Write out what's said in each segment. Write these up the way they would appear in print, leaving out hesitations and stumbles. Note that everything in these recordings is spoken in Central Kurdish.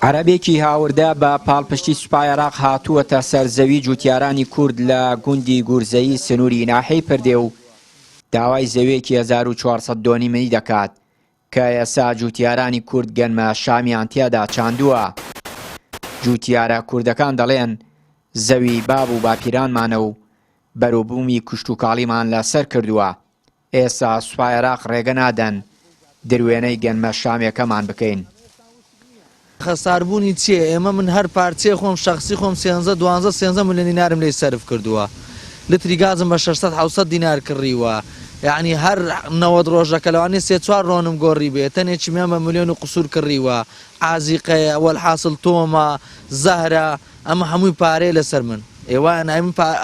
عەرەبێکی هاوردا بە پاڵپشتی سوپای عێراق هاتووەتە سەرزەوی جوتیارانی کورد لە گوندی گورزەیی سنووری ناحەی پردێ و داوای زەویەکی 1400 دۆنیمەنی دەکات کە ئێستا جوتیارانی کورد گەنمە شامیان تیادا چاندووە. جوتیارە کوردەکان دەڵێن زەوی باب و باپیرانمانە و بەرووبوومی کوشت و کاڵیمان لەسەر کردووە. ئێستا سوپای عێراق ڕێگە نادەن دروێنەی گەنمە شامێکەمان بکەین. خەساربوونی چییە؟ ئێمە من هەر پارچێ خۆم شخصی خۆم 13 ملیۆن دینارم لێ سەرف کردووە. لتری گازم بە 600 دینار کڕیوە. یعنی هەر 90 ڕۆژەکە لەوانێ 3-4 ڕۆنم گۆڕی بێت تەنێکیمیان بە ملیۆن و قسوور کڕیوە. عازیقەیە وەلحاصل تۆمە زەهرە ئەمە هەمووی پارەیە لەسەر من. ئێوایە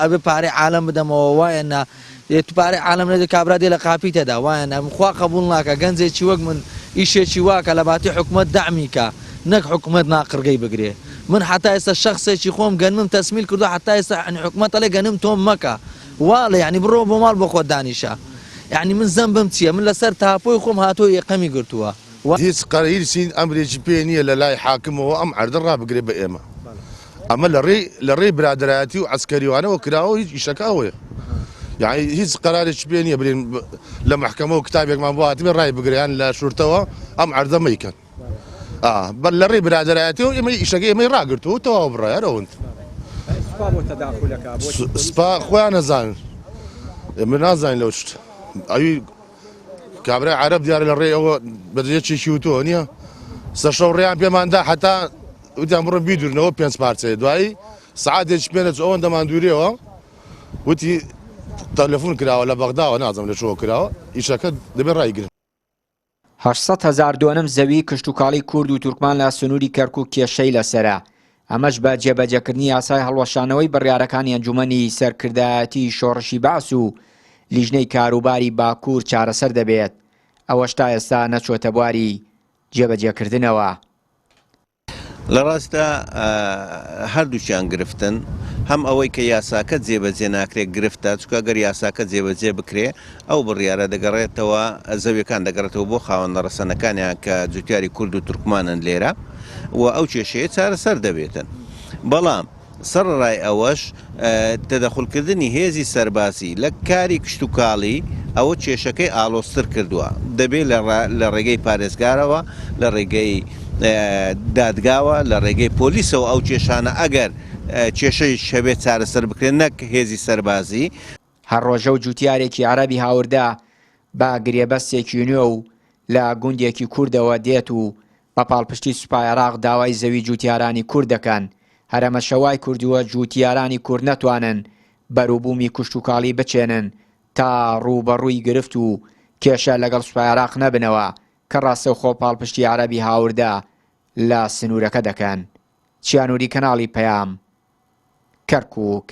ئەبێ پارەی عالەم بدەمەوە وایە تو پارەی عالەم نەدە کابرا دێ لە قاپی تێدا وایە خوا قبول ناکە گەنجێکی وەک من ئیشێکی واکە لە باتی حکومەت دامیکە نەک حکومەت ناقڕگەی بگرێ. من حتا ئێستا شخصێکی خۆم گەنمم تەسمیل کردو حتا ئێستا حکومەت ئەڵێ گەنم تۆم مەکە واڵێ یعنی بڕۆ بۆ ماڵ بۆ خۆت دانیشە. یعنی من زەمبم چییە؟ من لەسەر تاپۆی خۆم هاتۆ یەقەمی گرتووە. هیچ قەرهیرسین ئەمرێکی پێ نییە لە لای حاکمەوە ئەم عەردە ڕابگرێ بە ئێمە. ئەمە لە ڕێی برادەرایەتی و عەسکەریوانەوە کراوە هیچ ئیشەکەوەیە. یعنی هیچ قەرارێکی پێ نییە برێن لە محکەمە و کتابێکمان بۆ هاتبێ ڕای بگریان لە شورتەوە ئەم عەردە مەیکەن. بەر لە ڕێی برادەرایەتی و ئێمە ئیشەکەی ئێمەی ڕاگرتووە تەواو بڕایەرەوەند. سپا خۆیان نەزانن ئێمە نازانین لەو شت. ئەوی کابرای عەرەب دیارە لە ڕێ ئەوە بەدرێکێکی وتۆ نییە سەشەو ڕێیان پێماندا حتا وتیان بڕۆ بیدورنەوە 5 پارچەیە دوایی سعاتێکی پێنەچ ئەوەن دەمان دوورێەوە وتی تەلەفۆن کراوە لە بەغداوە نازەم لە شۆ کراوە ئیشەکە دەبێت ڕایگرن. 800,000 دۆنم زەوی کشتتوکاڵی کورد و تورکمان لە سنووری کەرکووک کێشەی لەسرە. ئەمەش بە جێبەجێکردنی یاسای هەڵوەشانەوەی بڕیارەکانی ئەنجومەنی سەرکردایەتی شۆڕشی باس و لیژنەی کاروباری باکوور چارەسەر دەبێت. ئەوەش تا ئێستا نەچۆتە بواری جێبەجێکردنەوە. لە ڕاستە هەردووچیان گرفتن هەم ئەوەی کە یاساکە جێبەجێ ناکرێت گرفتە چکە گەر یاساکە جێبەجێ بکرێ ئەو بڕیارە دەگەڕێتەوە زەویەکان دەگەڕێتەوە بۆ خاوەنە ڕەسەنەکانیان کە جوتیاری کورد و تورکمانن لێرە و ئەو کێشەیە چارەسەر دەبێتن. بەڵام سەرڕای ئەوەش تەدەخولکردنی هێزی سەرباسی لە کاری کشتتوکاڵی ئەوە کێشەکەی ئالۆستر کردووە. دەبێت لە ڕێگەی پارێزگارەوە لە ڕێگەی دادگاوە لە ڕێگەی پۆلیسەوە ئەو کێشانە ئەگەر کێشەی شەبێت چارەسەر بکرێن نەک هێزی سەربازی. هەر ڕۆژە و جوتیارێکی عەرەبی هاوردا با گرێبەستێکی نوێ و لە گوندێکی کوردەوە دێت و بە پاڵپشتی سوپای عێراق داوای زەوی جوتیارانی کورد دەکەن. هەرەمە شەوای کوردووە جوتیارانی کورد نەتوانن بەرووبوومی کوشتتوکاڵی بچێنن تا ڕووبەڕووی گرفت و کێشە لەگەڵ سوپای عێراق نەبنەوە کە ڕاستەوخۆ پاڵپشتی عەرەبی هاوردا لە سنوورەکە دەکەن. چیانووری کەناڵی پەیام کەرکووک.